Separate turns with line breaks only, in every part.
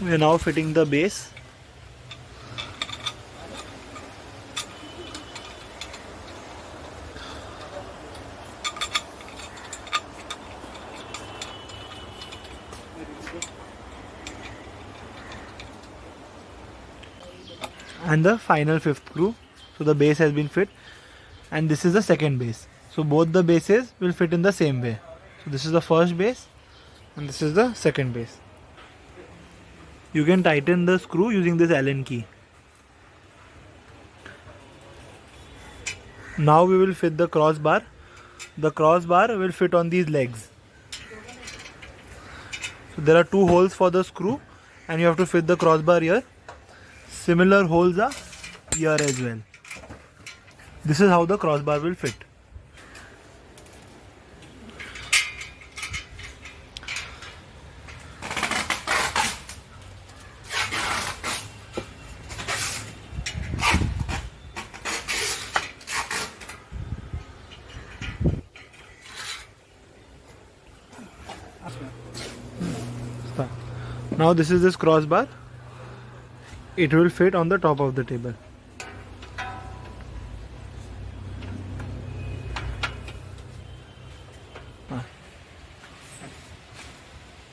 We are now fitting the base. And the final fifth screw. So the base has been fit, and this is the second base. So both the bases will fit in the same way. So this is the first base and this is the second base. You can tighten the screw using this Allen key. Now we will fit the crossbar. The crossbar will fit on these legs. So there are two holes for the screw and you have to fit the crossbar here. Similar holes are here as well. This is how the crossbar will fit. Now this is this crossbar. It will fit on the top of the table.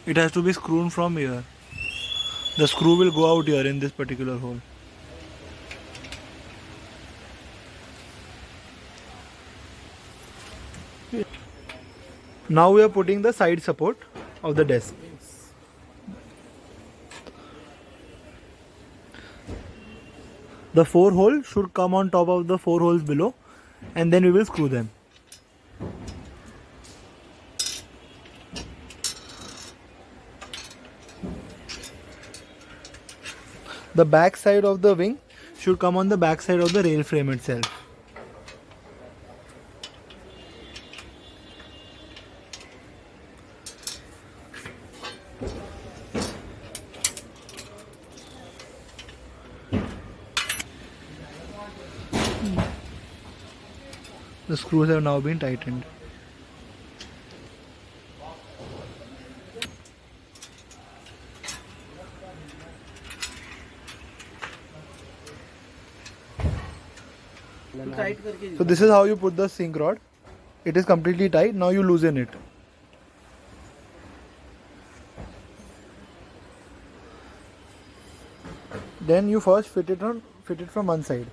It has to be screwed from here. The screw will go out here in this particular hole. Now we are putting the side support of the desk. The 4 holes should come on top of the 4 holes below, and then we will screw them. The back side of the wing should come on the back side of the rail frame itself. The screws have now been tightened. So this is how you put the sink rod. It is completely tight. Now you loosen it. Then you first fit it from one side.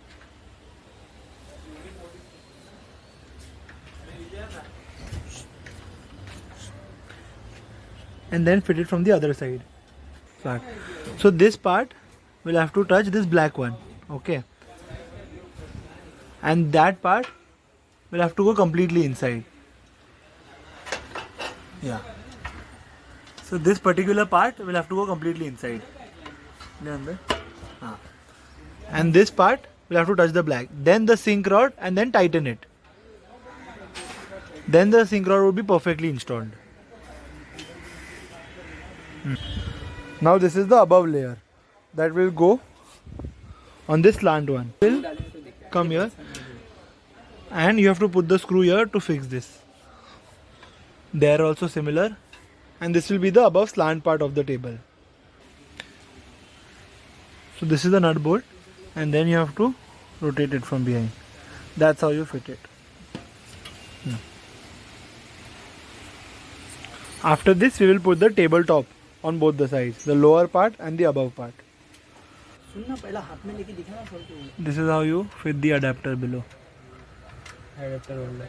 And then fit it from the other side. So this part will have to touch this black one. Okay. And that part will have to go completely inside. Yeah. So this particular part will have to go completely inside. And this part will have to touch the black. Then the sink rod and then tighten it. Then the sink rod will be perfectly installed. Now this is the above layer that will go on this slant one. Will come here and you have to put the screw here to fix this. They are also similar, and this will be the above slant part of the table. So this is the nut bolt, and then you have to rotate it from behind. That's how you fit it. After this we will put the tabletop on both the sides, the lower part and the above part. This is how you fit the adapter below. Adapter holder.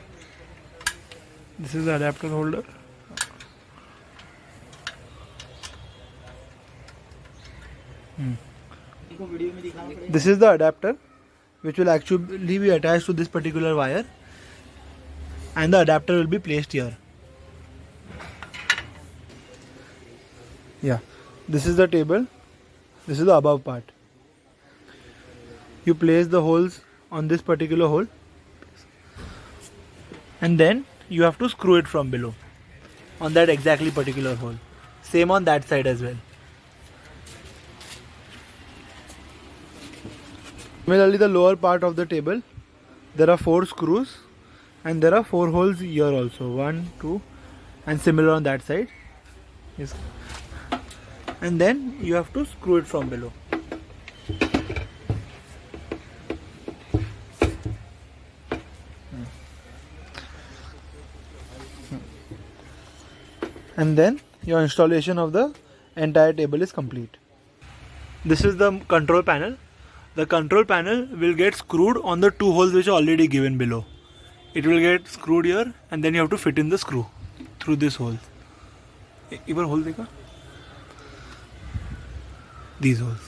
This is the adapter holder. This is the adapter which will actually be attached to this particular wire, and the adapter will be placed here. Yeah, this is the table. This is the above part. You place the holes on this particular hole, and then you have to screw it from below on that exactly particular hole. Same on that side as well. Similarly, the lower part of the table, there are 4 screws and there are 4 holes here also. 1, 2, and similar on that side. Yes. and then you have to screw it from below. And then your installation of the entire table is complete. This is the control panel. The control panel will get screwed on the 2 holes which are already given below. It will get screwed here and then you have to fit in the screw through this hole. एक बार hole देखा? These holes.